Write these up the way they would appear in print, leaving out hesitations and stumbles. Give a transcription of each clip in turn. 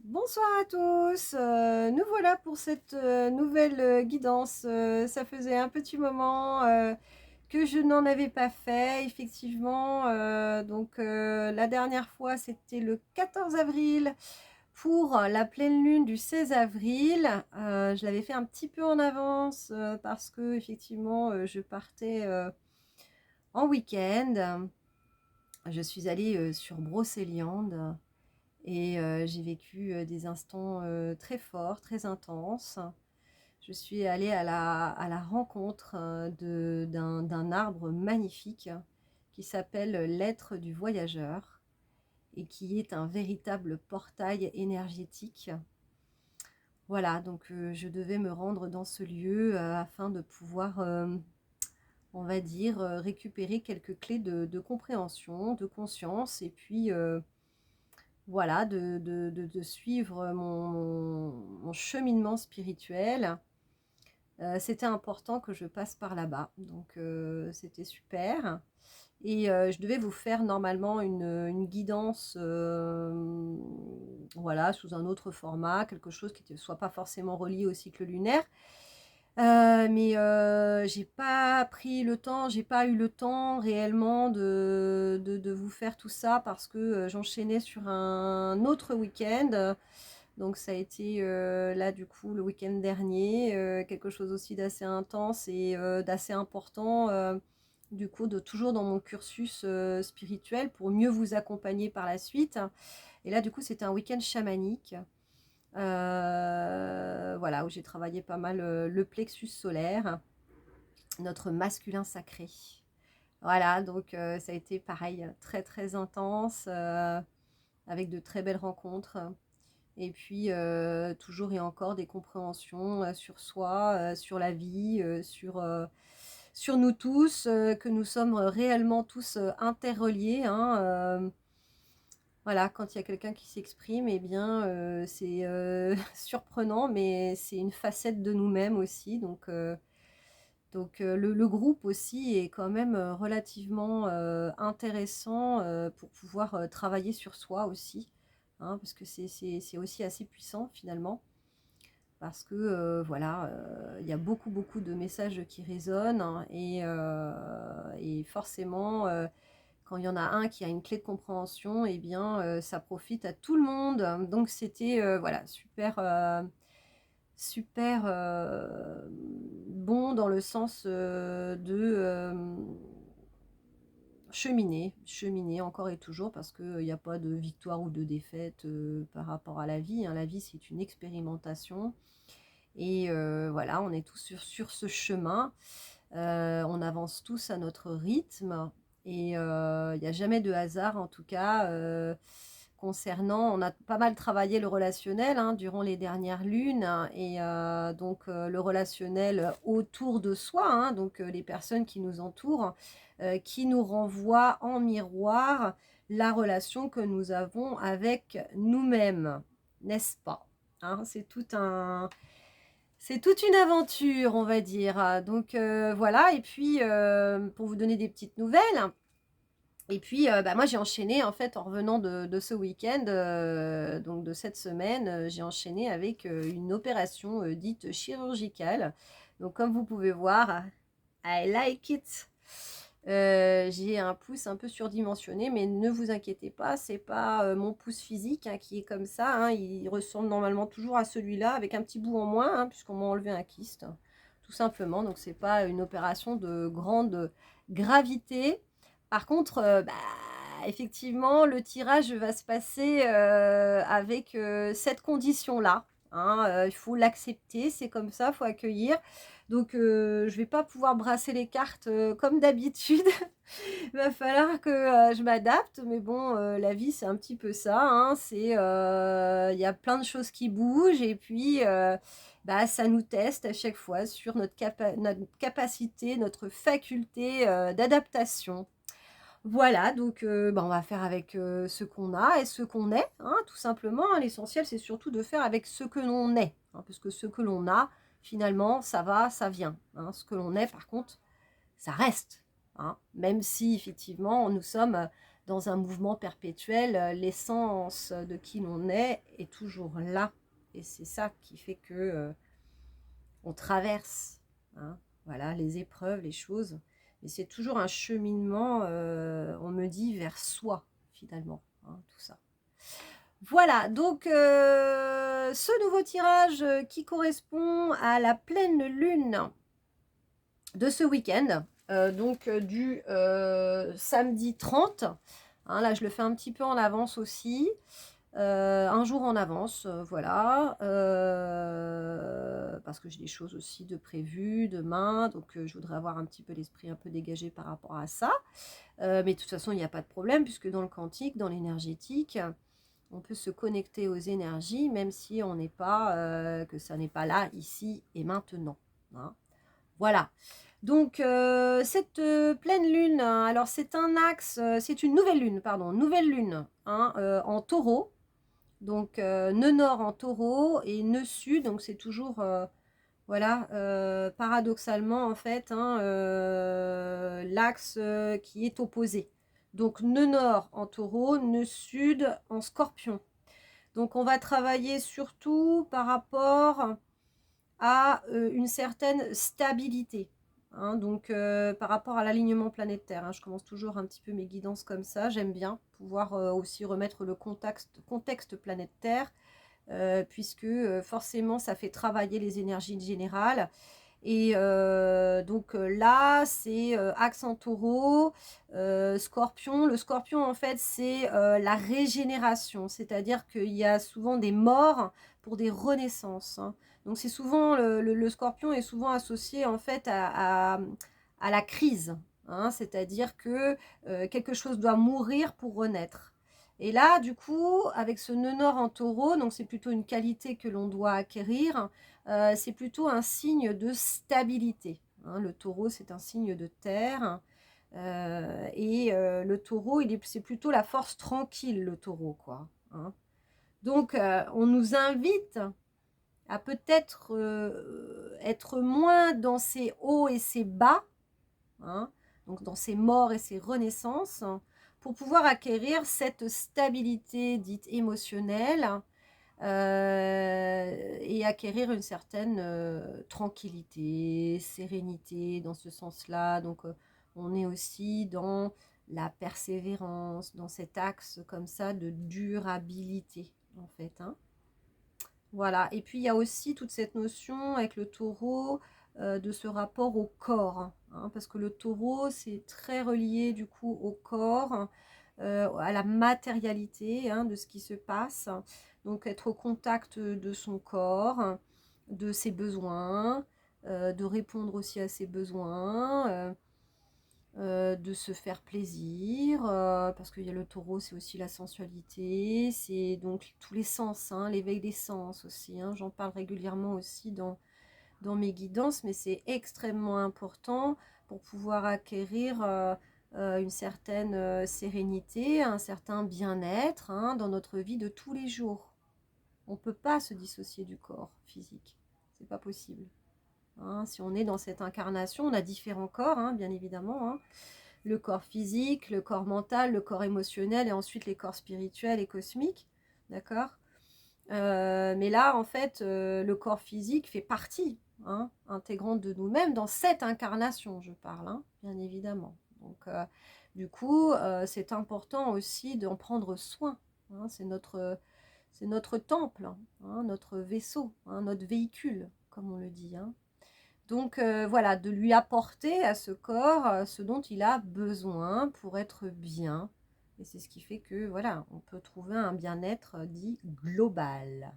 Bonsoir à tous, nous voilà pour cette nouvelle guidance. Ça faisait un petit moment que je n'en avais pas fait, effectivement. La dernière fois, c'était le 14 avril pour la pleine lune du 16 avril. Je l'avais fait un petit peu en avance parce que, effectivement, je partais en week-end. Je suis allée sur Brocéliande. Et j'ai vécu des instants très forts, très intenses. Je suis allée à la rencontre d'un arbre magnifique qui s'appelle l'être du voyageur et qui est un véritable portail énergétique. Voilà, donc je devais me rendre dans ce lieu afin de pouvoir, on va dire, récupérer quelques clés de compréhension, de conscience et puis voilà, de suivre mon cheminement spirituel. C'était important que je passe par là-bas, donc c'était super et je devais vous faire normalement une guidance, voilà, sous un autre format, quelque chose qui ne soit pas forcément relié au cycle lunaire. J'ai pas pris le temps, j'ai pas eu le temps réellement de vous faire tout ça parce que, j'enchaînais sur un autre week-end. Donc ça a été, là du coup le week-end dernier, quelque chose aussi d'assez intense et d'assez important, du coup de toujours dans mon cursus, spirituel pour mieux vous accompagner par la suite. Et là du coup c'était un week-end chamanique. Voilà, où j'ai travaillé pas mal le plexus solaire, notre masculin sacré. Voilà, donc ça a été pareil, très très intense, avec de très belles rencontres. Et puis toujours et encore des compréhensions sur soi, sur la vie, sur nous tous, que nous sommes réellement tous interreliés, hein. Voilà, quand il y a quelqu'un qui s'exprime, eh bien, c'est, surprenant, mais c'est une facette de nous-mêmes aussi. Le groupe aussi est quand même, relativement, intéressant, pour pouvoir, travailler sur soi aussi, hein, parce que c'est aussi assez puissant finalement. Parce que, voilà, il y a beaucoup, beaucoup de messages qui résonnent, hein, et forcément, quand il y en a un qui a une clé de compréhension, eh bien, ça profite à tout le monde. Donc c'était, voilà, super, super, bon dans le sens, cheminer encore et toujours parce qu'il y a pas de victoire ou de défaite, par rapport à la vie, hein. La vie, c'est une expérimentation et voilà, on est tous sur ce chemin. On avance tous à notre rythme et il y a jamais de hasard en tout cas, concernant on a pas mal travaillé le relationnel, hein, durant les dernières lunes, hein, et le relationnel autour de soi, hein, donc les personnes qui nous entourent, qui nous renvoient en miroir la relation que nous avons avec nous-mêmes, n'est-ce pas? Hein, c'est toute une aventure, on va dire. Voilà et puis, pour vous donner des petites nouvelles et puis, moi, j'ai enchaîné, en fait, en revenant de ce week-end, donc de cette semaine, j'ai enchaîné avec, une opération, dite chirurgicale. Donc comme vous pouvez voir, I like it. J'ai un pouce un peu surdimensionné, mais ne vous inquiétez pas, c'est pas, mon pouce physique, hein, qui est comme ça, hein. Il ressemble normalement toujours à celui-là avec un petit bout en moins, hein, puisqu'on m'a enlevé un kyste, tout simplement. Donc c'est pas une opération de grande gravité. Par contre, effectivement, le tirage va se passer, avec, cette condition-là, hein, il faut l'accepter, c'est comme ça, il faut accueillir. Donc je vais pas pouvoir brasser les cartes, comme d'habitude. Il va falloir que, je m'adapte, mais bon, la vie, c'est un petit peu ça, hein. Il y a plein de choses qui bougent et puis, ça nous teste à chaque fois sur notre capacité, notre faculté, d'adaptation. Voilà, donc on va faire avec, ce qu'on a et ce qu'on est, hein, tout simplement, hein. L'essentiel, c'est surtout de faire avec ce que l'on est, hein, parce que ce que l'on a, finalement, ça va, ça vient, hein. Ce que l'on est, par contre, ça reste, hein. Même si effectivement, nous sommes, dans un mouvement perpétuel. L'essence de qui l'on est toujours là. Et c'est ça qui fait que on traverse, hein, voilà, les épreuves, les choses. Mais c'est toujours un cheminement, on me dit, vers soi, finalement, hein, tout ça. Voilà, donc ce nouveau tirage qui correspond à la pleine lune de ce week-end, donc du samedi 30. Hein, là, je le fais un petit peu en avance aussi. Un jour en avance, voilà, parce que j'ai des choses aussi de prévues demain, donc je voudrais avoir un petit peu l'esprit un peu dégagé par rapport à ça. Mais de toute façon, il n'y a pas de problème, puisque dans le quantique, dans l'énergétique, on peut se connecter aux énergies, même si on n'est pas, que ça n'est pas là, ici et maintenant. Hein. Voilà. Donc, cette pleine lune, hein, alors c'est un axe, c'est une nouvelle lune, pardon, nouvelle lune, hein, en taureau. Donc, nœud nord en taureau et nœud sud, donc c'est toujours, voilà, paradoxalement, en fait, hein, l'axe qui est opposé. Donc, nœud nord en taureau, nœud sud en scorpion. Donc, on va travailler surtout par rapport à une certaine stabilité. Hein, donc, par rapport à l'alignement planétaire, hein, je commence toujours un petit peu mes guidances comme ça. J'aime bien pouvoir aussi remettre le contexte planétaire, puisque forcément, ça fait travailler les énergies générales. Et donc là, c'est axe en taureau, scorpion. Le scorpion, en fait, c'est la régénération. C'est-à-dire qu'il y a souvent des morts pour des renaissances. Hein. Donc c'est souvent, le scorpion est souvent associé, en fait, à la crise. Hein. C'est-à-dire que quelque chose doit mourir pour renaître. Et là, du coup, avec ce nœud nord en taureau, donc c'est plutôt une qualité que l'on doit acquérir, c'est plutôt un signe de stabilité. Hein. Le taureau, c'est un signe de terre. Et le taureau, c'est plutôt la force tranquille, le taureau, quoi. Hein. Donc, on nous invite à peut-être être moins dans ses hauts et ses bas, hein, donc dans ses morts et ses renaissances, pour pouvoir acquérir cette stabilité dite émotionnelle, et acquérir une certaine tranquillité, sérénité dans ce sens-là. Donc on est aussi dans la persévérance, dans cet axe comme ça de durabilité en fait. Hein. Voilà, et puis il y a aussi toute cette notion avec le taureau de ce rapport au corps, hein, parce que le taureau c'est très relié du coup au corps, à la matérialité, hein, de ce qui se passe, donc être au contact de son corps, de ses besoins, de répondre aussi à ses besoins, de se faire plaisir, parce qu'il y a le taureau, c'est aussi la sensualité, c'est donc tous les sens, hein, l'éveil des sens aussi, hein, j'en parle régulièrement aussi dans mes guidances, mais c'est extrêmement important pour pouvoir acquérir une certaine sérénité, un certain bien-être, hein, dans notre vie de tous les jours. On ne peut pas se dissocier du corps physique, c'est pas possible. Hein, si on est dans cette incarnation, on a différents corps, hein, bien évidemment, hein. Le corps physique, le corps mental, le corps émotionnel et ensuite les corps spirituels et cosmiques, d'accord. Mais là, en fait, le corps physique fait partie, hein, intégrante de nous-mêmes dans cette incarnation, je parle, hein, bien évidemment. Donc, du coup, c'est important aussi d'en prendre soin. Hein, c'est notre temple, hein, notre vaisseau, hein, notre véhicule, comme on le dit. Hein. Donc voilà, de lui apporter à ce corps ce dont il a besoin pour être bien. Et c'est ce qui fait que voilà, on peut trouver un bien-être dit global.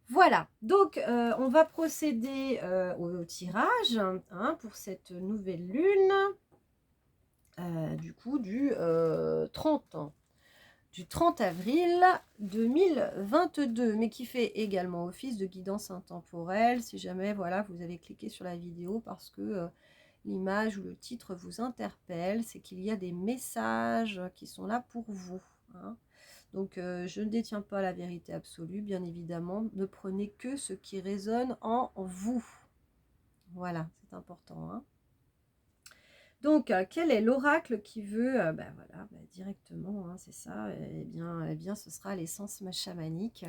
Voilà, donc on va procéder au tirage, hein, pour cette nouvelle lune, du coup du 30 du 30 avril 2022, mais qui fait également office de guidance intemporelle, si jamais voilà, vous avez cliqué sur la vidéo parce que l'image ou le titre vous interpelle, c'est qu'il y a des messages qui sont là pour vous. Hein. Donc je ne détiens pas la vérité absolue, bien évidemment, ne prenez que ce qui résonne en vous. Voilà, c'est important. Hein. Donc, quel est l'oracle qui veut, voilà, directement, hein, c'est ça, eh bien, ce sera l'essence chamanique.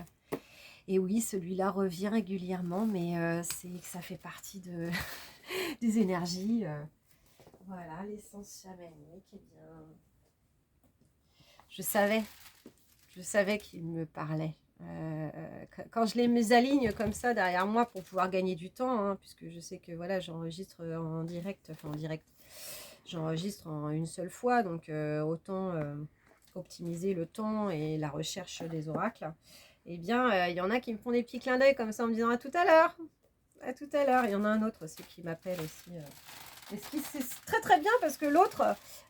Et oui, celui-là revient régulièrement, mais c'est que ça fait partie des énergies. Voilà, l'essence chamanique, eh bien, je savais qu'il me parlait. Quand je les aligne comme ça derrière moi pour pouvoir gagner du temps, hein, puisque je sais que voilà, j'enregistre en direct, enfin en direct, j'enregistre en une seule fois, donc autant optimiser le temps et la recherche des oracles. Eh bien, il y en a qui me font des petits clins d'œil comme ça en me disant à tout à l'heure. À tout à l'heure. Il y en a un autre aussi qui m'appelle aussi. Et c'est très très bien parce que l'autre,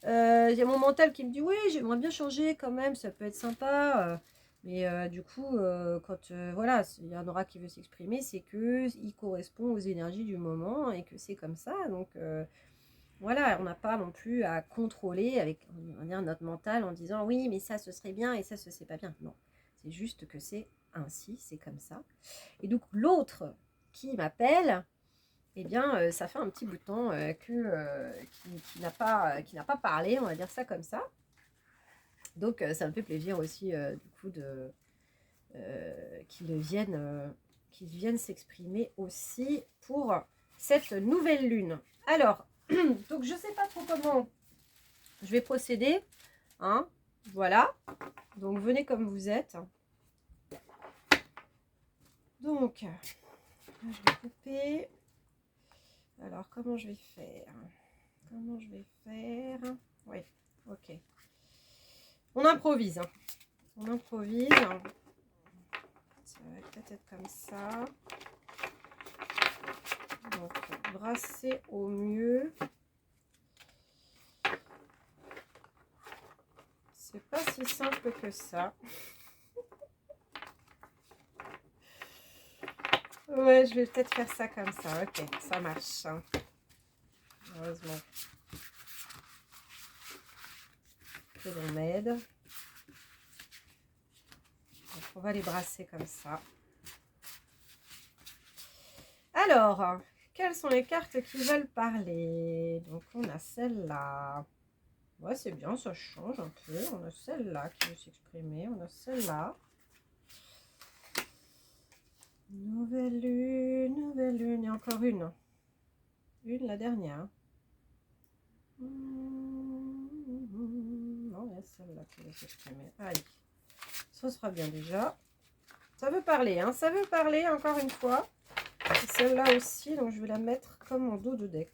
il y a mon mental qui me dit oui, j'aimerais bien changer quand même, ça peut être sympa. Mais du coup, quand voilà, il y a un oracle qui veut s'exprimer, c'est qu'il correspond aux énergies du moment et que c'est comme ça. Donc voilà, on n'a pas non plus à contrôler avec on va dire, notre mental en disant oui, mais ça ce serait bien et ça ce serait pas bien. Non, c'est juste que c'est ainsi, c'est comme ça. Et donc l'autre qui m'appelle, eh bien ça fait un petit bout de temps qui n'a pas parlé, on va dire ça comme ça. Donc ça me fait plaisir aussi du coup qu'ils viennent s'exprimer aussi pour cette nouvelle lune. Alors, donc je sais pas trop comment je vais procéder, hein, voilà, donc venez comme vous êtes. Donc, là, je vais couper. Alors, comment je vais faire? Oui, ok. On improvise. On improvise. Ça va peut-être être comme ça. Donc, brasser au mieux. C'est pas si simple que ça. Ouais, je vais peut-être faire ça comme ça. Ok, ça marche. Heureusement que l'on m'aide. Donc, on va les brasser comme ça. Alors, quelles sont les cartes qui veulent parler? Donc, on a celle-là. Ouais, c'est bien, ça change un peu. On a celle-là qui veut s'exprimer. On a celle-là. Nouvelle lune. Et encore une. Une, la dernière. Non, il y a celle-là qui veut s'exprimer. Allez, ça sera bien déjà. Ça veut parler, hein. Ça veut parler, encore une fois. Celle-là aussi, donc je vais la mettre comme en dos de deck.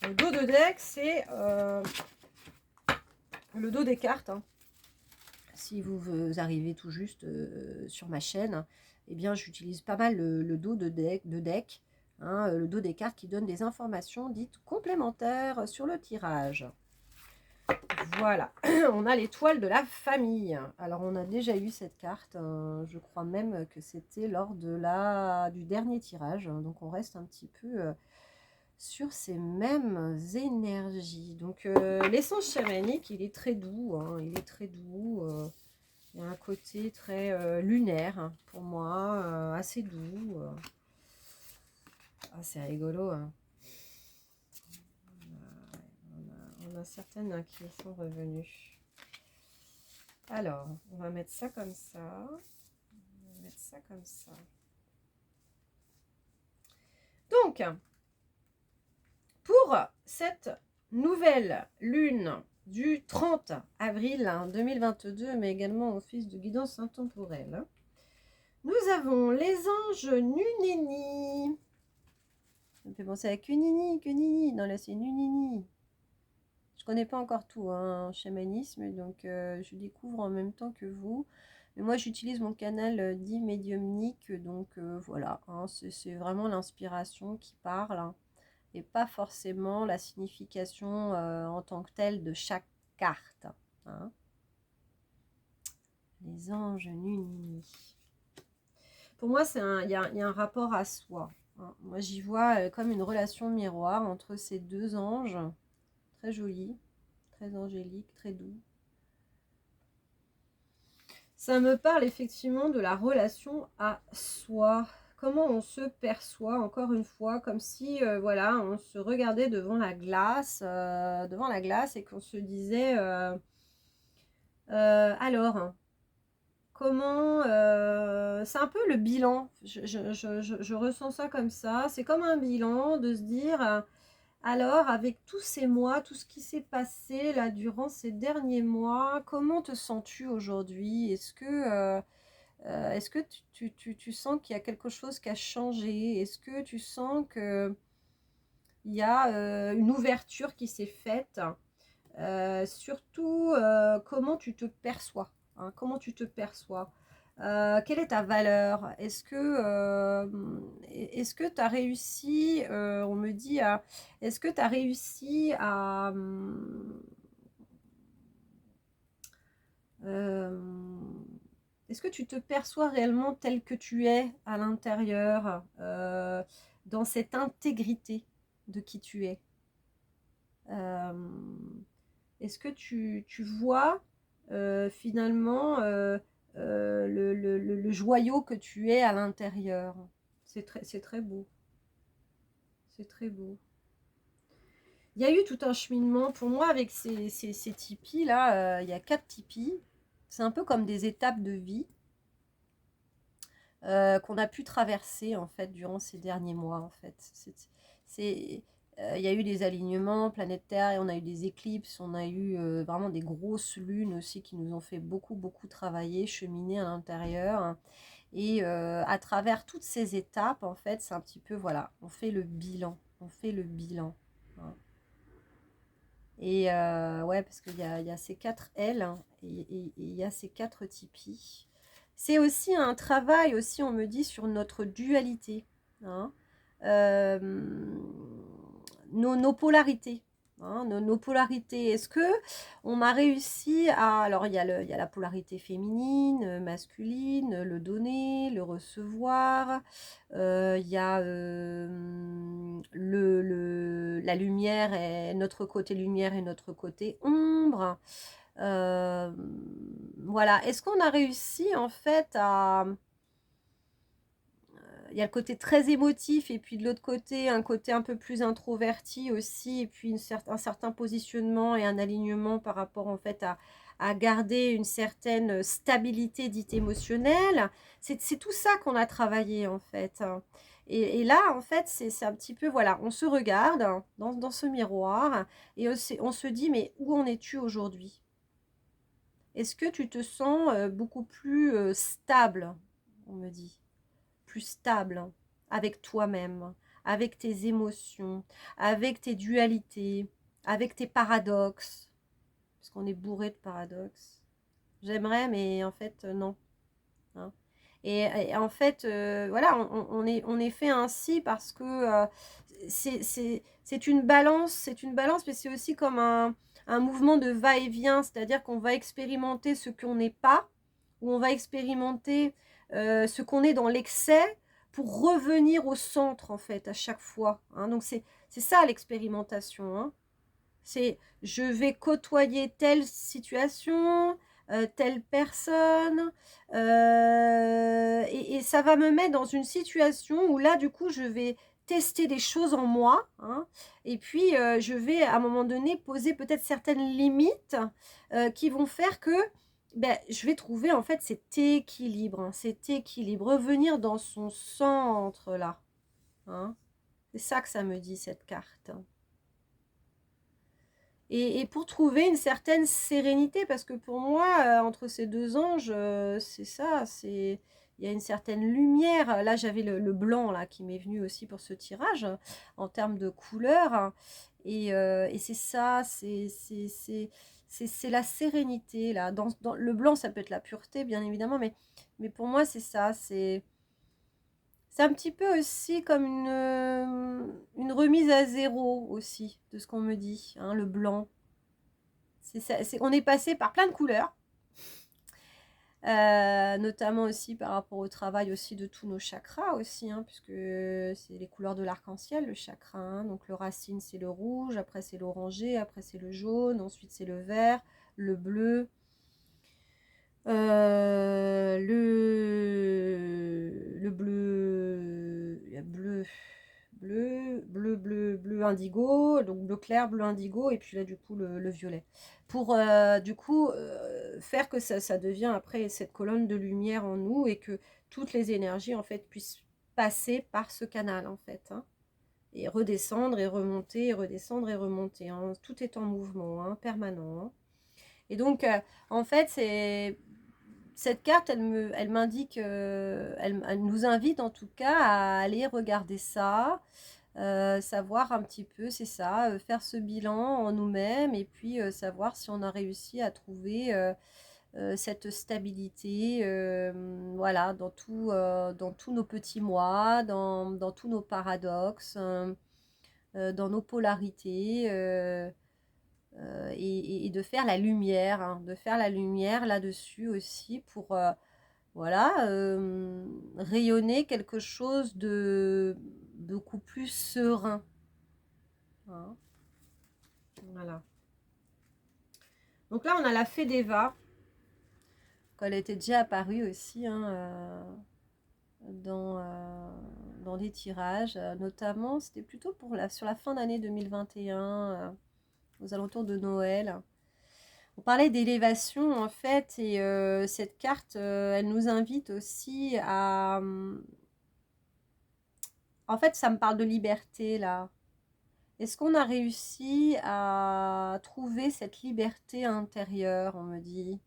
Le dos de deck, c'est le dos des cartes. Hein. Si vous arrivez tout juste sur ma chaîne, eh bien j'utilise pas mal le dos de deck, hein, le dos des cartes qui donne des informations dites complémentaires sur le tirage. Voilà, on a l'étoile de la famille. Alors on a déjà eu cette carte, je crois même que c'était lors du dernier tirage, donc on reste un petit peu sur ces mêmes énergies. Donc l'essence chamanique, il est très doux, hein, il est très doux. Il y a un côté très lunaire hein, pour moi, assez doux. Ah, c'est rigolo. Hein. On a certaines qui sont revenues. Alors, on va mettre ça comme ça. On va mettre ça comme ça. Donc, pour cette nouvelle lune du 30 avril 2022, mais également office de guidance intemporelle, nous avons les anges Nunini. Ça me fait penser à Kunini. Non, là, c'est Nunini. Je connais pas encore tout en chamanisme, donc je découvre en même temps que vous. Mais moi, j'utilise mon canal dit médiumnique, donc voilà, hein, c'est vraiment l'inspiration qui parle, hein, et pas forcément la signification en tant que telle de chaque carte. Hein. Les anges Nunini. Pour moi, il y a un rapport à soi. Hein. Moi, j'y vois comme une relation miroir entre ces deux anges, très jolis, très angéliques, très doux. Ça me parle effectivement de la relation à soi, comment on se perçoit, encore une fois, comme si, voilà, on se regardait devant la glace et qu'on se disait, alors, comment, c'est un peu le bilan, je ressens ça comme ça, c'est comme un bilan de se dire, alors avec tous ces mois, tout ce qui s'est passé là durant ces derniers mois, comment te sens-tu aujourd'hui? Est-ce que tu sens qu'il y a quelque chose qui a changé? Est-ce que tu sens qu'il y a une ouverture qui s'est faite? Surtout, comment tu te perçois, hein? Comment tu te perçois? Quelle est ta valeur? Est-ce que tu as réussi, on me dit, est-ce que tu as réussi à, est-ce que tu te perçois réellement tel que tu es à l'intérieur, dans cette intégrité de qui tu es? Est-ce que tu vois finalement le joyau que tu es à l'intérieur? C'est très beau, c'est très beau. Il y a eu tout un cheminement pour moi avec ces tipis là. Il y a 4 tipis. C'est un peu comme des étapes de vie qu'on a pu traverser en fait durant ces derniers mois en fait. Il y a eu des alignements planétaires et on a eu des éclipses, on a eu vraiment des grosses lunes aussi qui nous ont fait beaucoup travailler, cheminer à l'intérieur. Et à travers toutes ces étapes, en fait, c'est un petit peu, voilà, on fait le bilan, on fait le bilan. Hein. Et ouais, parce il y a ces 4 L hein, et il y a ces 4 tipis. C'est aussi un travail, aussi, on me dit, sur notre dualité. Hein. Euh, nos polarités. Hein, nos polarités. Est-ce que on a réussi à... Alors, il y a la polarité féminine, masculine, le donner, le recevoir. Il y a la lumière, et notre côté lumière et notre côté ombre. Voilà. Est-ce qu'on a réussi, en fait, à... Il y a le côté très émotif et puis de l'autre côté, un côté un peu plus introverti aussi et puis un certain positionnement et un alignement par rapport en fait à garder une certaine stabilité dite émotionnelle. C'est tout ça qu'on a travaillé en fait. Et là, en fait, c'est un petit peu, voilà, on se regarde dans ce miroir et on se dit, mais où en es-tu aujourd'hui? Est-ce que tu te sens beaucoup plus stable, on me dit plus stable avec toi-même, avec tes émotions, avec tes dualités, avec tes paradoxes, parce qu'on est bourré de paradoxes. J'aimerais, mais en fait, non. Hein. Et en fait, voilà, on est fait ainsi parce que c'est une balance, mais c'est aussi comme un mouvement de va-et-vient, c'est-à-dire qu'on va expérimenter ce qu'on n'est pas, ou on va expérimenter ce qu'on est dans l'excès pour revenir au centre, en fait, à chaque fois. Hein. Donc, c'est ça l'expérimentation. Hein. C'est je vais côtoyer telle situation, telle personne, et ça va me mettre dans une situation où là, du coup, je vais tester des choses en moi, hein, et puis je vais à un moment donné poser peut-être certaines limites qui vont faire que ben, je vais trouver en fait cet équilibre, hein, cet équilibre, revenir dans son centre là. Hein. C'est ça que ça me dit cette carte. Et pour trouver une certaine sérénité, parce que pour moi, entre ces 2 anges, c'est ça, il y a une certaine lumière. Là, j'avais le blanc là qui m'est venu aussi pour ce tirage, en termes de couleur. Hein. Et c'est ça, c'est la sérénité là. Dans le blanc, ça peut être la pureté, bien évidemment, mais pour moi, c'est ça, c'est un petit peu aussi comme une remise à zéro aussi, de ce qu'on me dit, hein, le blanc. On est passé par plein de couleurs, notamment aussi par rapport au travail aussi de tous nos chakras aussi, hein, puisque c'est les couleurs de l'arc-en-ciel, le chakra. Hein, donc le racine, c'est le rouge, après c'est l'orangé, après c'est le jaune, ensuite c'est le vert, le bleu, le bleu indigo, donc bleu clair, bleu indigo, et puis là du coup le violet. Pour du coup faire que ça devient après cette colonne de lumière en nous et que toutes les énergies en fait puissent passer par ce canal en fait. Hein, et redescendre et remonter, et redescendre et remonter. Hein, tout est en mouvement hein, permanent. Hein. Et donc en fait c'est... Cette carte, elle m'indique, elle nous invite en tout cas à aller regarder ça, savoir un petit peu, c'est ça, faire ce bilan en nous-mêmes et puis savoir si on a réussi à trouver cette stabilité, voilà, dans tous nos petits mois, dans tous nos paradoxes, dans nos polarités, et de faire la lumière, hein, de faire la lumière là-dessus aussi pour voilà, rayonner quelque chose de beaucoup plus serein. Hein. Voilà. Donc là, on a la fée d'Eva. Elle était déjà apparue aussi hein, dans des tirages. Notamment, c'était plutôt sur la fin d'année 2021, aux alentours de Noël. On parlait d'élévation en fait, et cette carte, elle nous invite aussi à... En fait, ça me parle de liberté là. Est-ce qu'on a réussi à trouver cette liberté intérieure, on me dit?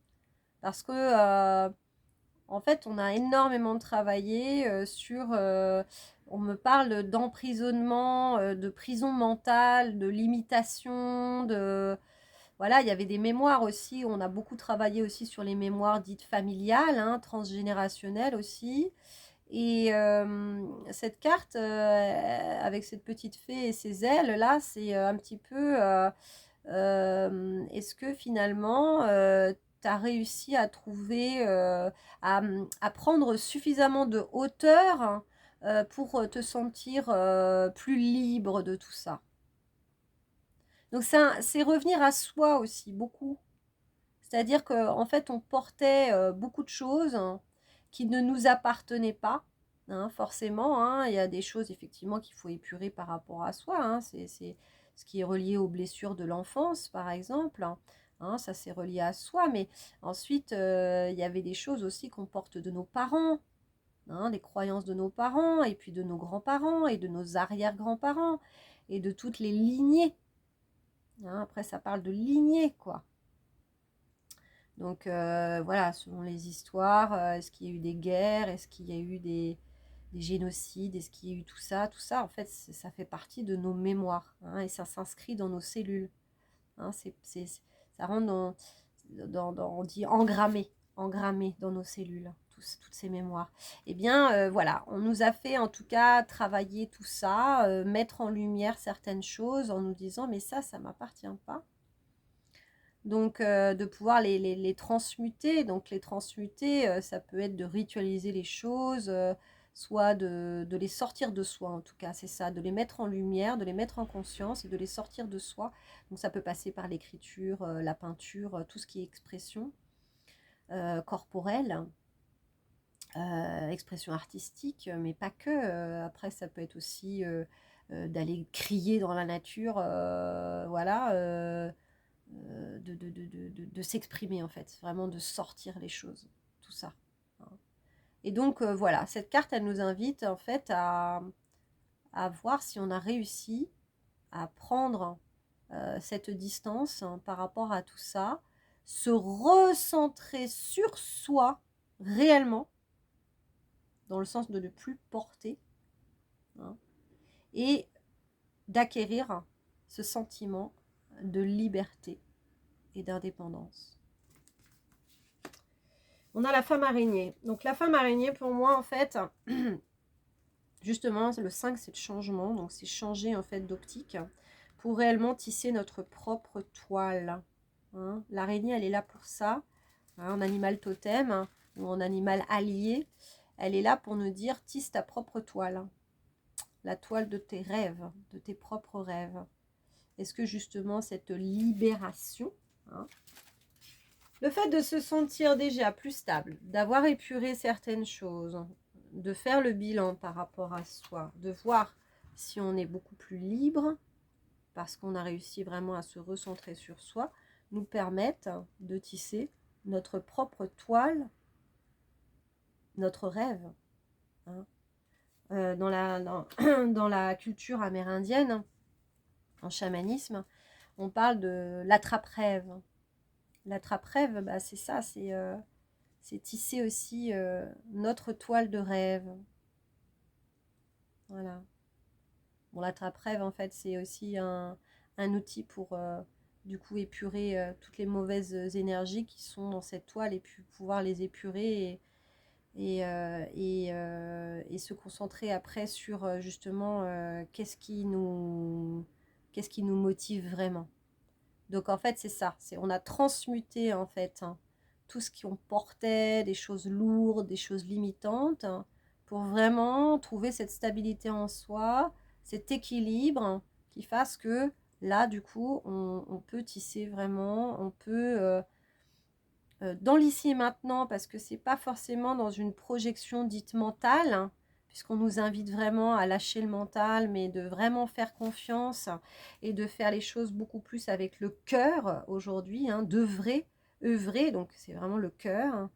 Parce que, en fait, on a énormément travaillé sur... on me parle d'emprisonnement, de prison mentale, de limitation, de... Voilà, il y avait des mémoires aussi. On a beaucoup travaillé aussi sur les mémoires dites familiales, hein, transgénérationnelles aussi. Et cette carte, avec cette petite fée et ses ailes, là, c'est un petit peu... est-ce que finalement, tu as réussi à trouver, à prendre suffisamment de hauteur hein, pour te sentir plus libre de tout ça? Donc c'est revenir à soi aussi, beaucoup. C'est-à-dire qu'en fait, on portait beaucoup de choses hein, qui ne nous appartenaient pas, hein, forcément. Hein. Il y a des choses, effectivement, qu'il faut épurer par rapport à soi. Hein. C'est ce qui est relié aux blessures de l'enfance, par exemple. Hein, ça, c'est relié à soi. Mais ensuite, il y avait des choses aussi qu'on porte de nos parents, hein, des croyances de nos parents, et puis de nos grands-parents, et de nos arrière-grands-parents, et de toutes les lignées. Hein. Après, ça parle de lignées, quoi. Donc voilà, selon les histoires, est-ce qu'il y a eu des guerres, est-ce qu'il y a eu des génocides, est-ce qu'il y a eu tout ça en fait, ça fait partie de nos mémoires, hein, et ça s'inscrit dans nos cellules. Hein, ça rentre on dit engrammé dans nos cellules, toutes ces mémoires. Eh bien voilà, on nous a fait en tout cas travailler tout ça, mettre en lumière certaines choses en nous disant mais ça m'appartient pas. Donc, de pouvoir les transmuter. Donc, les transmuter, ça peut être de ritualiser les choses, soit de les sortir de soi, en tout cas, c'est ça, de les mettre en lumière, de les mettre en conscience et de les sortir de soi. Donc, ça peut passer par l'écriture, la peinture, tout ce qui est expression corporelle, expression artistique, mais pas que. Après, ça peut être aussi d'aller crier dans la nature, voilà. De s'exprimer en fait, vraiment de sortir les choses, tout ça. Hein. Et donc voilà, cette carte elle nous invite en fait à voir si on a réussi à prendre cette distance hein, par rapport à tout ça, se recentrer sur soi réellement, dans le sens de ne plus porter, hein, et d'acquérir ce sentiment de liberté et d'indépendance. On a la femme araignée. Donc la femme araignée, pour moi, en fait, justement, le 5, c'est le changement. Donc c'est changer, en fait, d'optique pour réellement tisser notre propre toile. Hein. L'araignée, elle est là pour ça. Hein, en animal totem hein, ou en animal allié. Elle est là pour nous dire, tisse ta propre toile. La toile de tes rêves, de tes propres rêves. Est-ce que, justement, cette libération... Hein, le fait de se sentir déjà plus stable, d'avoir épuré certaines choses, de faire le bilan par rapport à soi, de voir si on est beaucoup plus libre, parce qu'on a réussi vraiment à se recentrer sur soi, nous permettent de tisser notre propre toile, notre rêve. Hein. Dans la culture amérindienne, en chamanisme, on parle de l'attrape-rêve. L'attrape-rêve, bah, c'est ça, c'est tisser aussi notre toile de rêve. Voilà. Bon, l'attrape-rêve, en fait, c'est aussi un outil pour, du coup, épurer toutes les mauvaises énergies qui sont dans cette toile et puis pouvoir les épurer et se concentrer après sur, justement, qu'est-ce qui nous motive vraiment. Donc, en fait, c'est ça. On a transmuté, en fait, hein, tout ce qu'on portait, des choses lourdes, des choses limitantes, hein, pour vraiment trouver cette stabilité en soi, cet équilibre, hein, qui fasse que là, du coup, on peut tisser vraiment, on peut, dans l'ici et maintenant, parce que c'est pas forcément dans une projection dite mentale, hein, puisqu'on nous invite vraiment à lâcher le mental, mais de vraiment faire confiance et de faire les choses beaucoup plus avec le cœur aujourd'hui, hein, œuvrer, donc c'est vraiment le cœur, hein.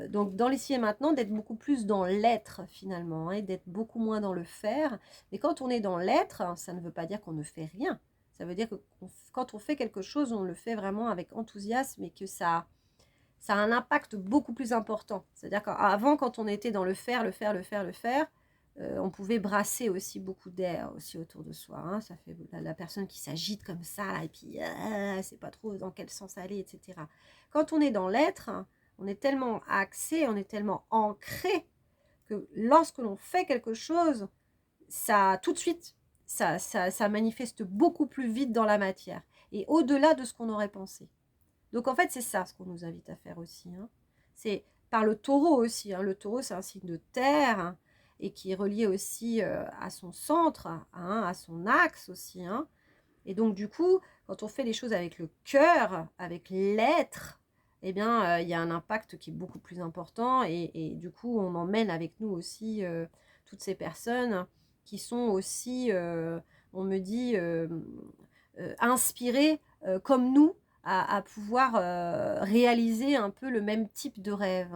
Donc dans l'ici et maintenant, d'être beaucoup plus dans l'être finalement, hein, et d'être beaucoup moins dans le faire. Mais quand on est dans l'être, hein, ça ne veut pas dire qu'on ne fait rien. Ça veut dire que quand on fait quelque chose, on le fait vraiment avec enthousiasme et que ça a un impact beaucoup plus important. C'est-à-dire qu'avant, quand on était dans le faire, on pouvait brasser aussi beaucoup d'air aussi autour de soi. Hein. Ça fait la personne qui s'agite comme ça, là, et puis c'est pas trop dans quel sens aller, etc. Quand on est dans l'être, on est tellement axé, on est tellement ancré que lorsque l'on fait quelque chose, ça tout de suite, ça manifeste beaucoup plus vite dans la matière et au-delà de ce qu'on aurait pensé. Donc en fait, c'est ça ce qu'on nous invite à faire aussi. Hein. C'est par le taureau aussi. Hein. Le taureau, c'est un signe de terre, hein, et qui est relié aussi à son centre, hein, à son axe aussi. Hein. Et donc du coup, quand on fait les choses avec le cœur, avec l'être, eh bien, il y a un impact qui est beaucoup plus important. Et du coup, on emmène avec nous aussi toutes ces personnes qui sont aussi, on me dit, inspirées comme nous à pouvoir réaliser un peu le même type de rêve.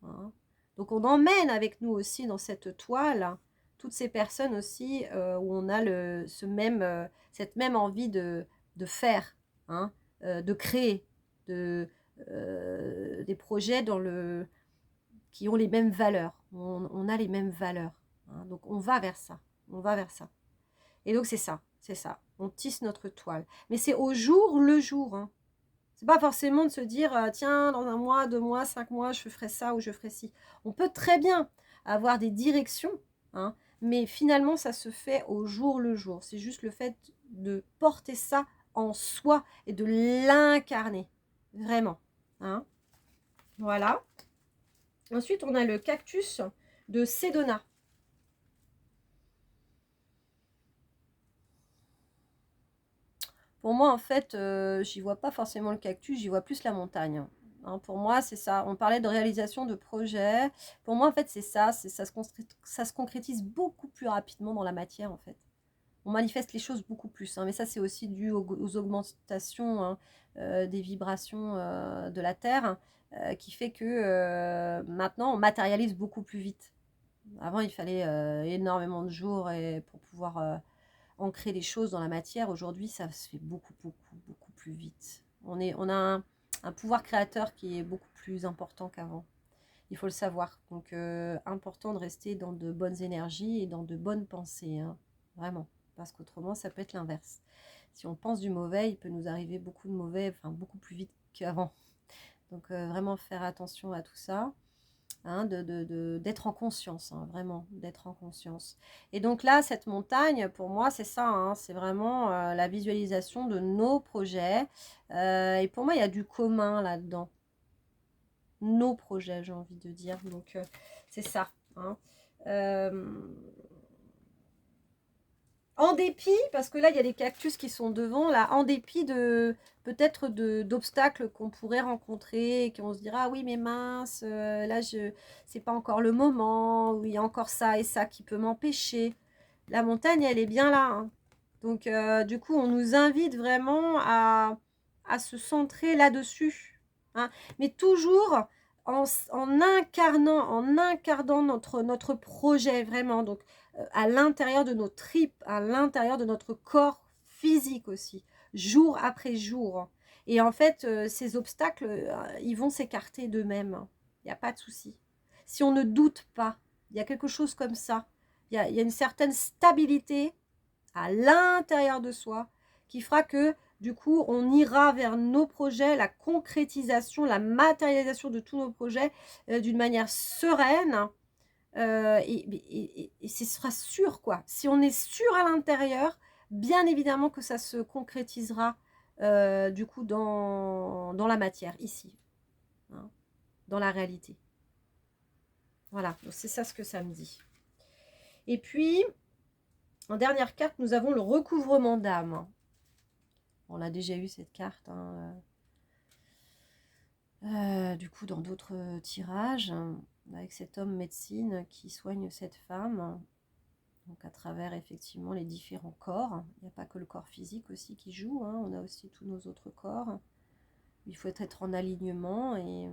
Hein. Donc on emmène avec nous aussi dans cette toile toutes ces personnes aussi où on a cette même envie de faire, hein, de créer, des projets qui ont les mêmes valeurs. On a les mêmes valeurs. Hein. Donc on va vers ça. On va vers ça. Et donc c'est ça. C'est ça. On tisse notre toile. Mais c'est au jour le jour. Hein. C'est pas forcément de se dire, tiens, dans 1 mois, 2 mois, 5 mois, je ferai ça ou je ferai ci. On peut très bien avoir des directions, hein, mais finalement, ça se fait au jour le jour. C'est juste le fait de porter ça en soi et de l'incarner. Vraiment. Hein. Voilà. Ensuite, on a le cactus de Sedona. Pour moi, en fait, j'y vois pas forcément le cactus, j'y vois plus la montagne. Hein, pour moi, c'est ça. On parlait de réalisation de projets. Pour moi, en fait, c'est ça. Ça se concrétise beaucoup plus rapidement dans la matière, en fait. On manifeste les choses beaucoup plus. Hein, mais ça, c'est aussi dû aux augmentations, hein, des vibrations de la Terre, hein, qui fait que maintenant, on matérialise beaucoup plus vite. Avant, il fallait énormément de jours pour pouvoir ancrer les choses dans la matière. Aujourd'hui, ça se fait beaucoup, beaucoup, beaucoup plus vite. On a un pouvoir créateur qui est beaucoup plus important qu'avant. Il faut le savoir. Donc, important de rester dans de bonnes énergies et dans de bonnes pensées. Hein. Vraiment. Parce qu'autrement, ça peut être l'inverse. Si on pense du mauvais, il peut nous arriver beaucoup de mauvais, enfin beaucoup plus vite qu'avant. Donc, vraiment faire attention à tout ça. Hein, d'être en conscience, hein, vraiment, d'être en conscience. Et donc là, cette montagne, pour moi, c'est ça, hein, c'est vraiment la visualisation de nos projets. Et pour moi, il y a du commun là-dedans. Nos projets, j'ai envie de dire. Donc, c'est ça. Hein. En dépit, parce que là, il y a des cactus qui sont devant, là, en dépit de peut-être d'obstacles qu'on pourrait rencontrer, et qu'on se dira, ah oui, mais mince, là, c'est pas encore le moment, ou il y a encore ça et ça qui peut m'empêcher. La montagne, elle est bien là. Hein. Donc, du coup, on nous invite vraiment à se centrer là-dessus, hein. Mais toujours en incarnant notre projet, vraiment. Donc, à l'intérieur de nos tripes, à l'intérieur de notre corps physique aussi, jour après jour. Et en fait, ces obstacles, ils vont s'écarter d'eux-mêmes. Il n'y a pas de souci. Si on ne doute pas, il y a quelque chose comme ça. Il y a une certaine stabilité à l'intérieur de soi qui fera que du coup on ira vers nos projets, la concrétisation, la matérialisation de tous nos projets d'une manière sereine, et ce sera sûr quoi. Si on est sûr à l'intérieur, bien évidemment que ça se concrétisera du coup dans la matière ici, hein, dans la réalité. Voilà, c'est ça ce que ça me dit. Et puis en dernière carte, nous avons le recouvrement d'âme. On a déjà eu cette carte, hein, du coup, dans d'autres tirages, avec cet homme médecine qui soigne cette femme, donc à travers effectivement les différents corps. Il n'y a pas que le corps physique aussi qui joue, hein, on a aussi tous nos autres corps. Il faut être en alignement et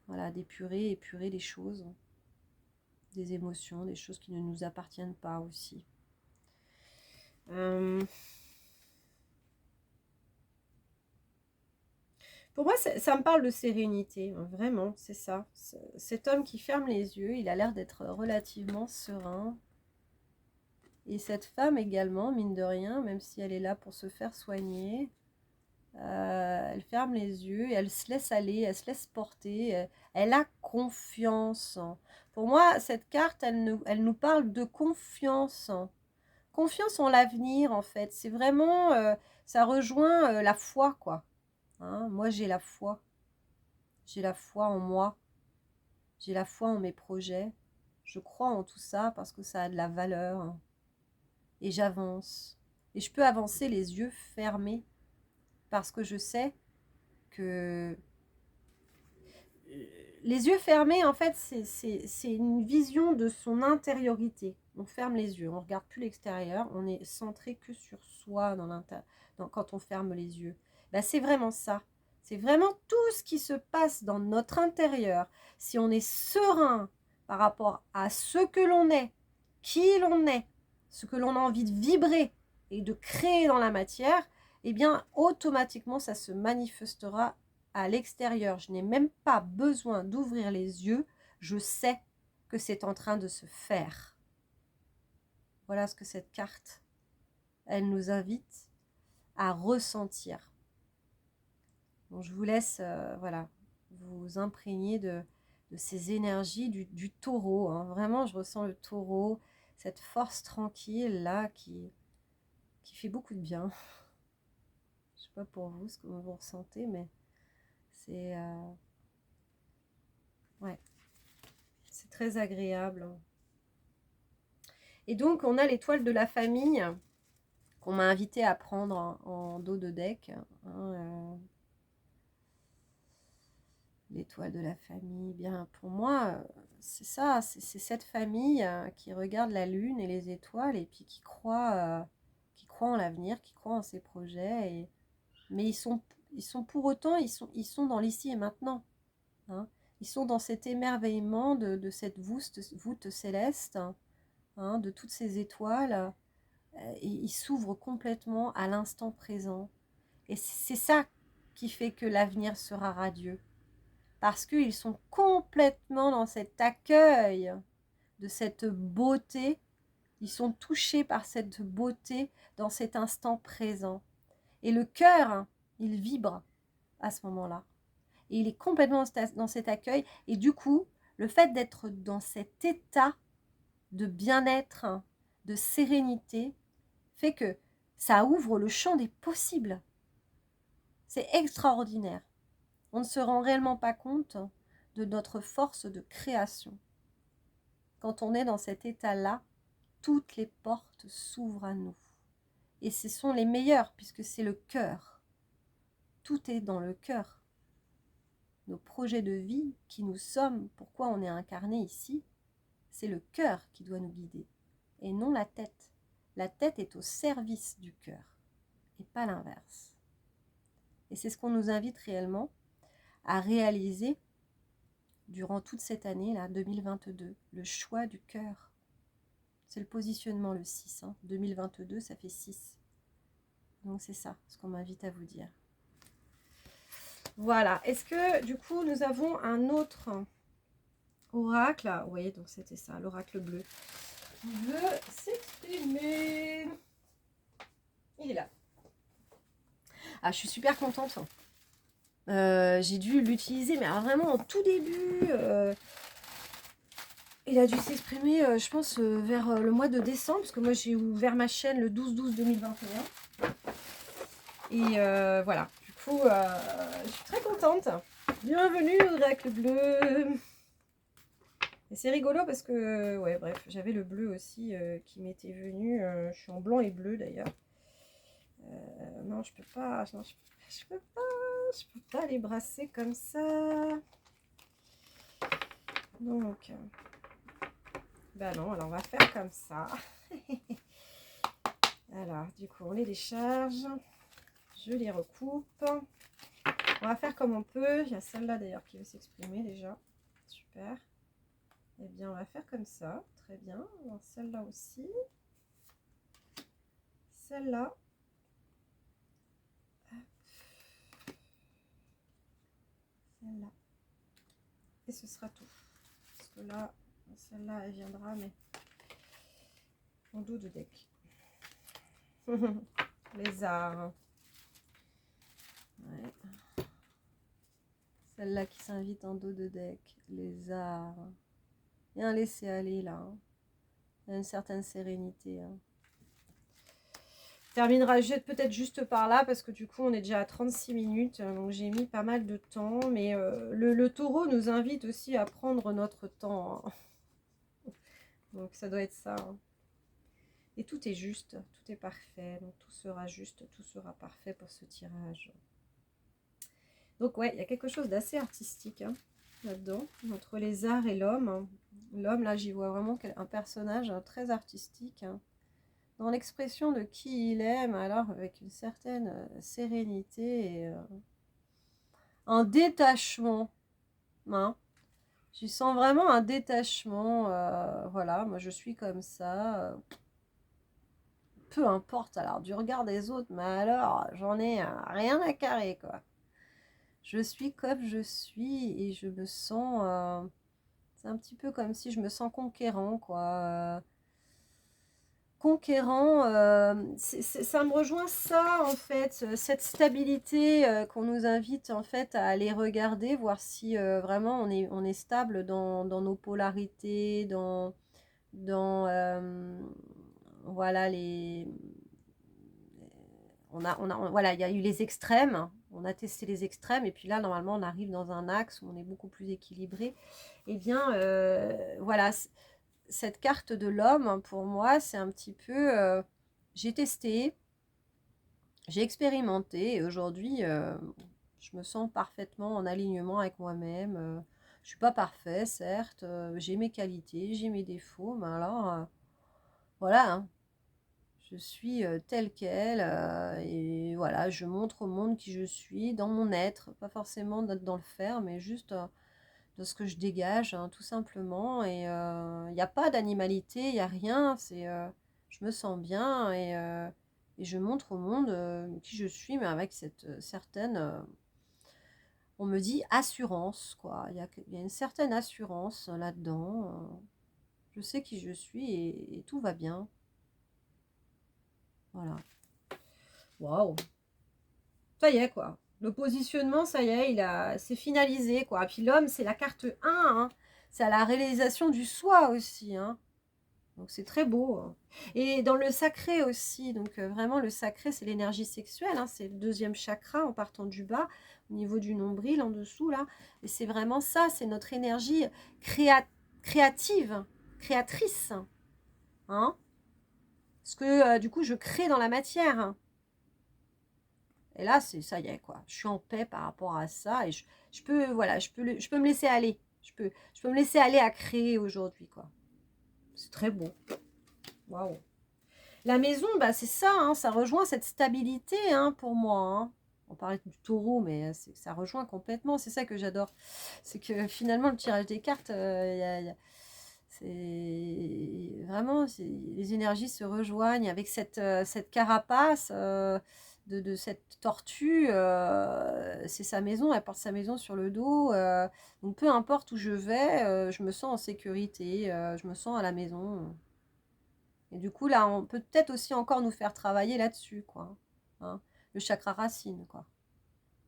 voilà, épurer les choses, des émotions, des choses qui ne nous appartiennent pas aussi. Pour moi, ça me parle de sérénité, hein, vraiment, c'est ça. Cet homme qui ferme les yeux, il a l'air d'être relativement serein. Et cette femme également, mine de rien, même si elle est là pour se faire soigner, elle ferme les yeux et elle se laisse aller, elle se laisse porter, elle a confiance. Pour moi, cette carte, elle nous parle de confiance. Confiance en l'avenir, en fait. C'est vraiment, ça rejoint la foi, quoi. Hein, moi, j'ai la foi. J'ai la foi en moi. J'ai la foi en mes projets. Je crois en tout ça parce que ça a de la valeur. Et j'avance. Et je peux avancer les yeux fermés parce que je sais que les yeux fermés, en fait, c'est une vision de son intériorité. On ferme les yeux, on ne regarde plus l'extérieur, on est centré que sur soi quand on ferme les yeux. Ben, c'est vraiment ça. C'est vraiment tout ce qui se passe dans notre intérieur. Si on est serein par rapport à ce que l'on est, qui l'on est, ce que l'on a envie de vibrer et de créer dans la matière, eh bien, automatiquement, ça se manifestera à l'extérieur. Je n'ai même pas besoin d'ouvrir les yeux. Je sais que c'est en train de se faire. Voilà ce que cette carte, elle nous invite à ressentir. Donc, je vous laisse voilà, vous imprégner de ces énergies du taureau. Hein. Vraiment, je ressens le taureau, cette force tranquille là qui fait beaucoup de bien. Je ne sais pas pour vous ce que vous ressentez, mais c'est ouais, c'est très agréable. Et donc, on a l'étoile de la famille qu'on m'a invité à prendre en dos de deck. Hein, l'étoile de la famille, bien pour moi, c'est ça, c'est cette famille qui regarde la lune et les étoiles et puis qui croit en l'avenir, qui croit en ses projets. Mais ils sont pour autant, ils sont dans l'ici et maintenant. Hein. Ils sont dans cet émerveillement de cette voûte céleste, hein, de toutes ces étoiles. Et ils s'ouvrent complètement à l'instant présent. Et c'est ça qui fait que l'avenir sera radieux. Parce qu'ils sont complètement dans cet accueil de cette beauté. Ils sont touchés par cette beauté dans cet instant présent. Et le cœur, hein, il vibre à ce moment-là. Et il est complètement dans cet accueil. Et du coup, le fait d'être dans cet état de bien-être, hein, de sérénité, fait que ça ouvre le champ des possibles. C'est extraordinaire. On ne se rend réellement pas compte de notre force de création. Quand on est dans cet état-là, toutes les portes s'ouvrent à nous. Et ce sont les meilleures, puisque c'est le cœur. Tout est dans le cœur. Nos projets de vie, qui nous sommes, pourquoi on est incarné ici, c'est le cœur qui doit nous guider, et non la tête. La tête est au service du cœur et pas l'inverse. Et c'est ce qu'on nous invite réellement à réaliser durant toute cette année-là, 2022, le choix du cœur. C'est le positionnement, le 6. 2022, ça fait 6. Donc c'est ça, ce qu'on m'invite à vous dire. Voilà. Est-ce que, du coup, nous avons un autre oracle? Vous voyez, donc c'était ça, l'oracle bleu. Il veut s'exprimer. Il est là. Ah, je suis super contente. J'ai dû l'utiliser, mais alors vraiment en tout début. Il a dû s'exprimer, je pense, vers le mois de décembre, parce que moi j'ai ouvert ma chaîne le 12-12-2021. Et voilà, du coup, je suis très contente. Bienvenue, Oracle Bleu. Et c'est rigolo parce que, ouais, bref, j'avais le bleu aussi qui m'était venu. Je suis en blanc et bleu d'ailleurs. Non, je peux pas. Non, je peux pas. Je peux pas les brasser comme ça. Donc, bah non, alors on va faire comme ça. Alors, du coup, on les décharge. Je les recoupe. On va faire comme on peut. Il y a celle-là d'ailleurs qui veut s'exprimer déjà. Super. Eh bien, on va faire comme ça. Très bien. Celle-là aussi. Celle-là. Celle-là. Et ce sera tout. Parce que là, celle-là, elle viendra, mais en dos de deck. Lézard. Ouais. Celle-là qui s'invite en dos de deck. Lézard. Il y a un laisser-aller là. Il y a une certaine sérénité. Je terminera peut-être juste par là parce que du coup on est déjà à 36 minutes. Donc j'ai mis pas mal de temps. Mais le taureau nous invite aussi à prendre notre temps. Donc ça doit être ça. Et tout est juste, tout est parfait. Donc tout sera juste, tout sera parfait pour ce tirage. Donc ouais, il y a quelque chose d'assez artistique là-dedans, entre les arts et l'homme. L'homme, là, j'y vois vraiment un personnage très artistique, dans l'expression de qui il est, mais alors avec une certaine sérénité et un détachement. J'y sens vraiment un détachement. Voilà, moi je suis comme ça. Peu importe alors du regard des autres, mais alors j'en ai rien à carrer, quoi. Je suis comme je suis et je me sens... c'est un petit peu comme si je me sens conquérant, quoi. Conquérant, ça me rejoint ça, en fait, cette stabilité qu'on nous invite, en fait, à aller regarder, voir si vraiment on est stable dans nos polarités, voilà, voilà, il y a eu les extrêmes, on a testé les extrêmes, et puis là, normalement, on arrive dans un axe où on est beaucoup plus équilibré. Eh bien, voilà, cette carte de l'homme, pour moi, c'est un petit peu... j'ai testé, j'ai expérimenté, et aujourd'hui, je me sens parfaitement en alignement avec moi-même. Je ne suis pas parfait, certes, j'ai mes qualités, j'ai mes défauts, mais alors, voilà, hein. Je suis telle qu'elle et voilà, je montre au monde qui je suis, dans mon être, pas forcément dans le faire, mais juste de ce que je dégage, tout simplement. Et il n'y a pas d'animalité, il n'y a rien, je me sens bien et je montre au monde qui je suis, mais avec cette certaine, on me dit assurance, quoi. Il y a une certaine assurance là-dedans. Je sais qui je suis et tout va bien. Voilà. Waouh! Ça y est, quoi. Le positionnement, ça y est, c'est finalisé, quoi. Puis l'homme, c'est la carte 1, c'est à la réalisation du soi aussi, Donc c'est très beau. Et dans le sacré aussi, donc vraiment le sacré, c'est l'énergie sexuelle, c'est le deuxième chakra en partant du bas, au niveau du nombril, en dessous, là. Et c'est vraiment ça, c'est notre énergie créative, créatrice. Parce que du coup, je crée dans la matière. Et là, ça y est, quoi. Je suis en paix par rapport à ça. Et je peux, voilà, je peux me laisser aller. Je peux me laisser aller à créer aujourd'hui, quoi. C'est très beau. Waouh. La maison, bah, c'est ça, hein, ça rejoint cette stabilité, hein, pour moi, hein. On parlait du taureau, mais ça rejoint complètement. C'est ça que j'adore. C'est que finalement, le tirage des cartes, c'est vraiment, les énergies se rejoignent avec cette carapace de cette tortue. C'est sa maison, elle porte sa maison sur le dos. Donc peu importe où je vais, je me sens en sécurité, je me sens à la maison. Et du coup, là, on peut peut-être aussi encore nous faire travailler là-dessus, quoi. Hein, le chakra racine, quoi.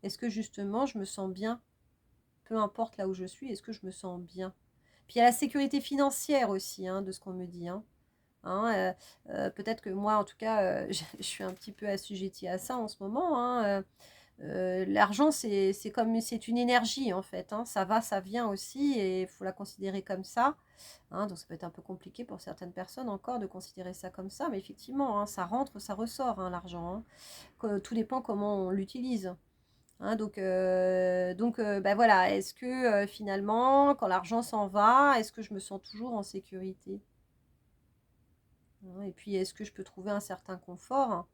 Est-ce que justement, je me sens bien? Peu importe là où je suis, est-ce que je me sens bien? Puis il y a la sécurité financière aussi, hein, de ce qu'on me dit, hein. Hein, peut-être que moi, en tout cas, je suis un petit peu assujettie à ça en ce moment, hein. L'argent, c'est comme c'est une énergie en fait, hein. Ça va, ça vient aussi et il faut la considérer comme ça. Hein, donc ça peut être un peu compliqué pour certaines personnes encore de considérer ça comme ça, mais effectivement, hein, ça rentre, ça ressort, hein, l'argent. Hein. Tout dépend comment on l'utilise. Hein, donc bah voilà, est-ce que finalement, quand l'argent s'en va, est-ce que je me sens toujours en sécurité? Hein, et puis, est-ce que je peux trouver un certain confort, hein,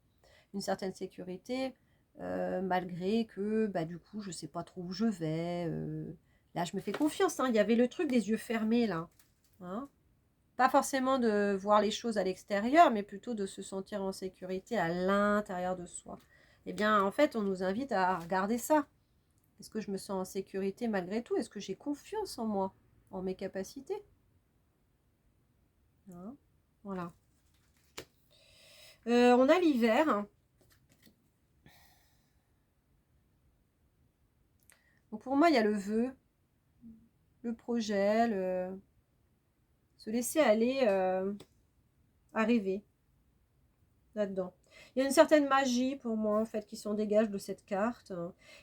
une certaine sécurité, malgré que, bah, du coup, je sais pas trop où je vais. Là, je me fais confiance, hein. Il y avait le truc des yeux fermés, là. Hein. Pas forcément de voir les choses à l'extérieur, mais plutôt de se sentir en sécurité à l'intérieur de soi. Eh bien, en fait, on nous invite à regarder ça. Est-ce que je me sens en sécurité malgré tout? Est-ce que j'ai confiance en moi, en mes capacités? Hein. Voilà. On a l'hiver. Donc pour moi, il y a le vœu, le projet, se laisser aller à rêver là-dedans. Il y a une certaine magie pour moi en fait qui s'en dégage de cette carte.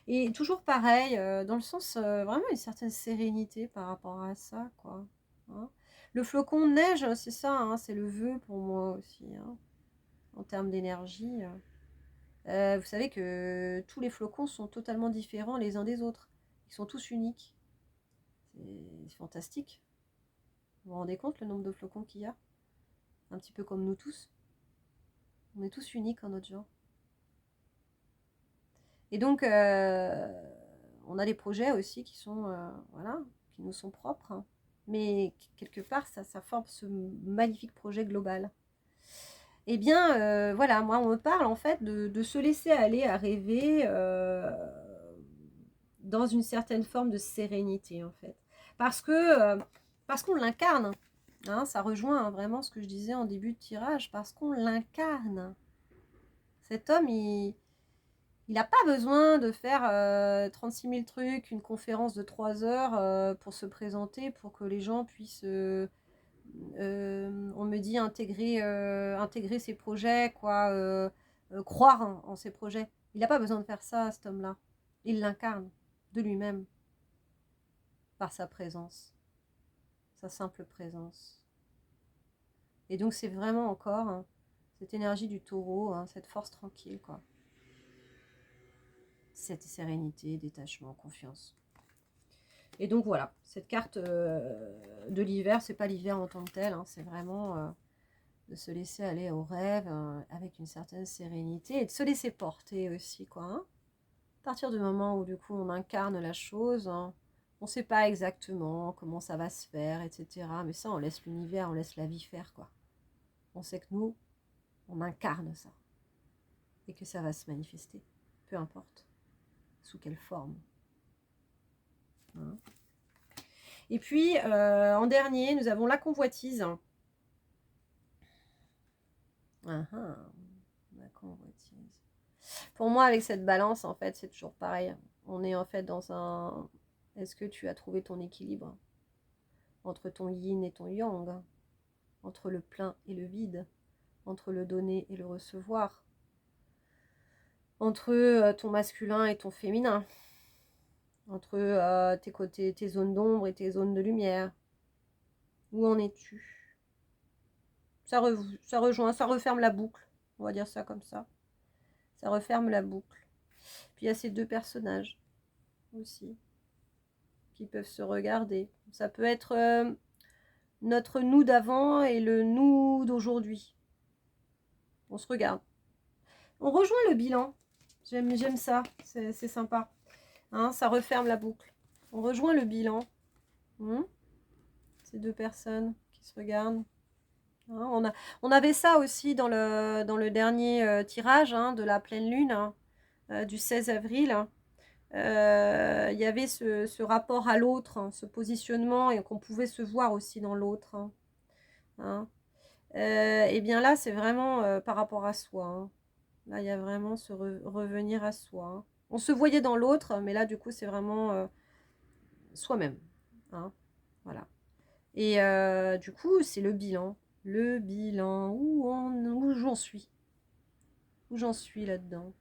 Et toujours pareil, dans le sens vraiment une certaine sérénité par rapport à ça, quoi. Hein. Le flocon de neige, c'est ça, hein, c'est le vœu pour moi aussi, hein, en termes d'énergie. Vous savez que tous les flocons sont totalement différents les uns des autres. Ils sont tous uniques. C'est fantastique. Vous vous rendez compte le nombre de flocons qu'il y a? Un petit peu comme nous tous. On est tous uniques en notre genre. Et donc, on a des projets aussi qui sont, voilà, qui nous sont propres. Hein. Mais quelque part, ça forme ce magnifique projet global. Eh bien, voilà, moi, on me parle en fait de se laisser aller à rêver dans une certaine forme de sérénité, en fait. Parce que, parce qu'on l'incarne. Hein, ça rejoint hein, vraiment ce que je disais en début de tirage, parce qu'on l'incarne. Cet homme, il n'a pas besoin de faire 36 000 trucs, une conférence de 3 heures pour se présenter, pour que les gens puissent, on me dit, intégrer ses projets, quoi, croire en ses projets. Il n'a pas besoin de faire ça, cet homme-là. Il l'incarne de lui-même, par sa présence, sa simple présence. Et donc c'est vraiment encore hein, cette énergie du taureau, hein, cette force tranquille, quoi. Cette sérénité, détachement, confiance. Et donc voilà, cette carte de l'hiver, c'est pas l'hiver en tant que tel, hein, c'est vraiment de se laisser aller au rêve avec une certaine sérénité et de se laisser porter aussi, quoi. Hein. À partir du moment où du coup on incarne la chose, hein, on ne sait pas exactement comment ça va se faire, etc. Mais ça, on laisse l'univers, on laisse la vie faire, quoi. On sait que nous, on incarne ça et que ça va se manifester, peu importe sous quelle forme. Hein. Et puis, en dernier, nous avons la convoitise. Ah, ah, la convoitise. Pour moi, avec cette balance, en fait, c'est toujours pareil. On est en fait dans un... Est-ce que tu as trouvé ton équilibre entre ton yin et ton yang, entre le plein et le vide, entre le donner et le recevoir, entre ton masculin et ton féminin, entre tes côtés, tes zones d'ombre et tes zones de lumière. Où en es-tu? Ça rejoint, ça referme la boucle, on va dire ça comme ça. Ça referme la boucle. Puis il y a ces deux personnages aussi qui peuvent se regarder. Ça peut être notre nous d'avant et le nous d'aujourd'hui. On se regarde. On rejoint le bilan. J'aime ça, c'est sympa. Hein, ça referme la boucle. On rejoint le bilan. Ces deux personnes qui se regardent. Hein, on avait ça aussi dans le dernier tirage de la pleine lune du 16 avril. Il y avait ce rapport à l'autre, ce positionnement, et qu'on pouvait se voir aussi dans l'autre. Et bien là, c'est vraiment par rapport à soi. Là, il y a vraiment ce revenir à soi. On se voyait dans l'autre, mais là, du coup, c'est vraiment soi-même. Voilà. Et du coup, c'est le bilan. Le bilan. Où j'en suis. Où j'en suis là-dedans.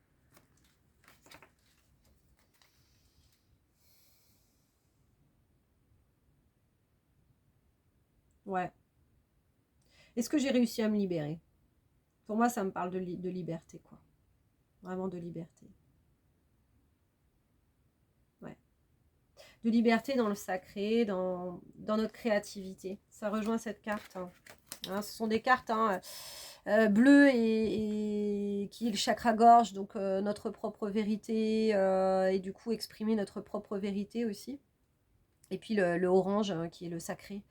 Ouais. Est-ce que j'ai réussi à me libérer? Pour moi, ça me parle de liberté, quoi. Vraiment de liberté. Ouais. De liberté dans le sacré, dans notre créativité. Ça rejoint cette carte. Ce sont des cartes bleues et qui est le chakra-gorge, donc notre propre vérité, et du coup exprimer notre propre vérité aussi. Et puis le orange, qui est le sacré,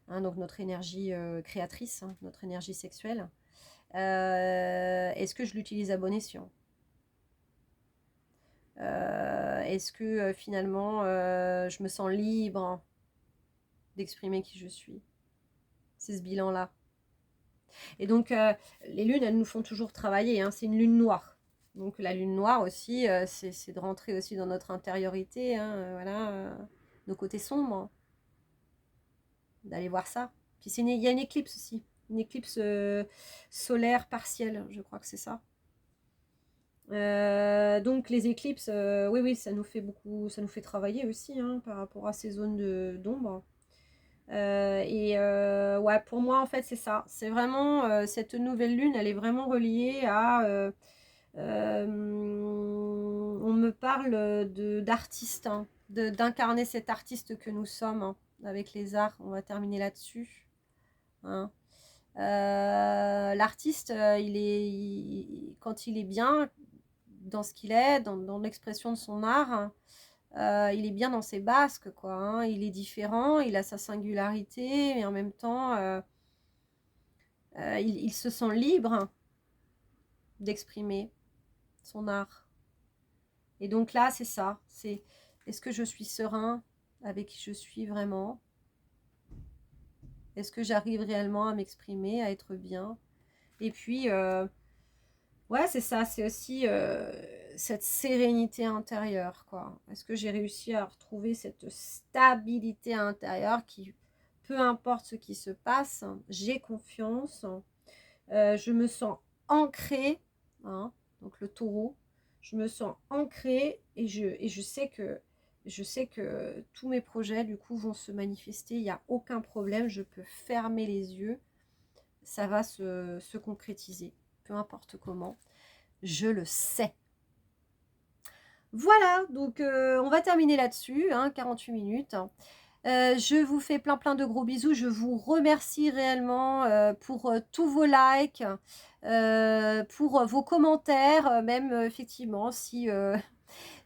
donc notre énergie créatrice, notre énergie sexuelle. Est-ce que je l'utilise à bon escient? Est-ce que finalement je me sens libre d'exprimer qui je suis? C'est ce bilan-là. Et donc les lunes, elles nous font toujours travailler, c'est une lune noire. Donc la lune noire aussi, c'est de rentrer aussi dans notre intériorité, voilà, nos côtés sombres, d'aller voir ça. Puis il y a une éclipse aussi, une éclipse solaire partielle, je crois que c'est ça. Donc les éclipses, oui, ça nous fait beaucoup, ça nous fait travailler aussi par rapport à ces zones d'ombre. Ouais, pour moi, en fait, c'est ça. C'est vraiment cette nouvelle lune, elle est vraiment reliée à. On me parle d'artiste, d'incarner cet artiste que nous sommes avec les arts. On va terminer là-dessus. L'artiste, quand il est bien dans ce qu'il est, dans l'expression de son art. Il est bien dans ses basques, quoi. Il est différent, il a sa singularité, mais en même temps, il se sent libre d'exprimer son art. Et donc là, c'est ça. C'est est-ce que je suis serein avec qui je suis vraiment? Est-ce que j'arrive réellement à m'exprimer, à être bien? Et puis, ouais, c'est ça. C'est aussi cette sérénité intérieure, quoi. Est-ce que j'ai réussi à retrouver cette stabilité intérieure qui, peu importe ce qui se passe, j'ai confiance, je me sens ancrée, donc le taureau, je me sens ancrée et je sais que tous mes projets du coup vont se manifester, il n'y a aucun problème, je peux fermer les yeux, ça va se concrétiser, peu importe comment, je le sais. Voilà, donc on va terminer là-dessus, 48 minutes. Je vous fais plein de gros bisous. Je vous remercie réellement pour tous vos likes, pour vos commentaires, même effectivement si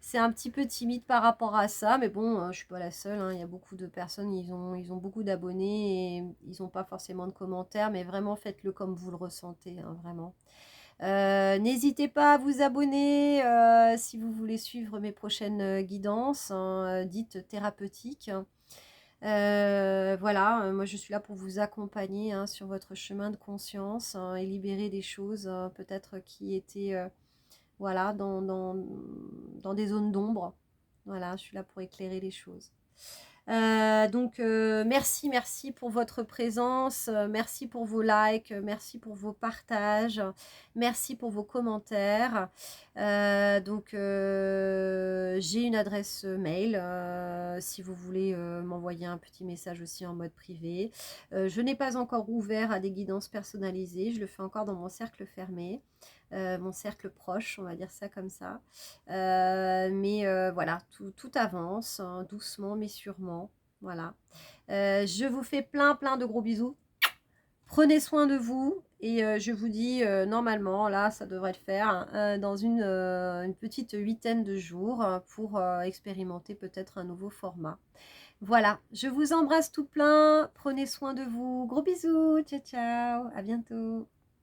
c'est un petit peu timide par rapport à ça. Mais bon, je ne suis pas la seule. Il y a beaucoup de personnes, ils ont beaucoup d'abonnés et ils n'ont pas forcément de commentaires. Mais vraiment, faites-le comme vous le ressentez, vraiment. N'hésitez pas à vous abonner si vous voulez suivre mes prochaines guidances dites thérapeutiques. Voilà, moi je suis là pour vous accompagner sur votre chemin de conscience et libérer des choses peut-être qui étaient voilà, dans des zones d'ombre. Voilà, je suis là pour éclairer les choses. Donc merci pour votre présence, merci pour vos likes, merci pour vos partages, merci pour vos commentaires. Donc j'ai une adresse mail si vous voulez m'envoyer un petit message aussi en mode privé. Je n'ai pas encore ouvert à des guidances personnalisées, je le fais encore dans mon cercle fermé. Mon cercle proche, on va dire ça comme ça. Mais voilà, tout avance, doucement mais sûrement. Voilà. Je vous fais plein de gros bisous. Prenez soin de vous Et je vous dis, normalement, là, ça devrait le faire, hein, dans une petite huitaine de jours pour expérimenter peut-être un nouveau format. Voilà, je vous embrasse tout plein, prenez soin de vous, gros bisous, ciao ciao, à bientôt.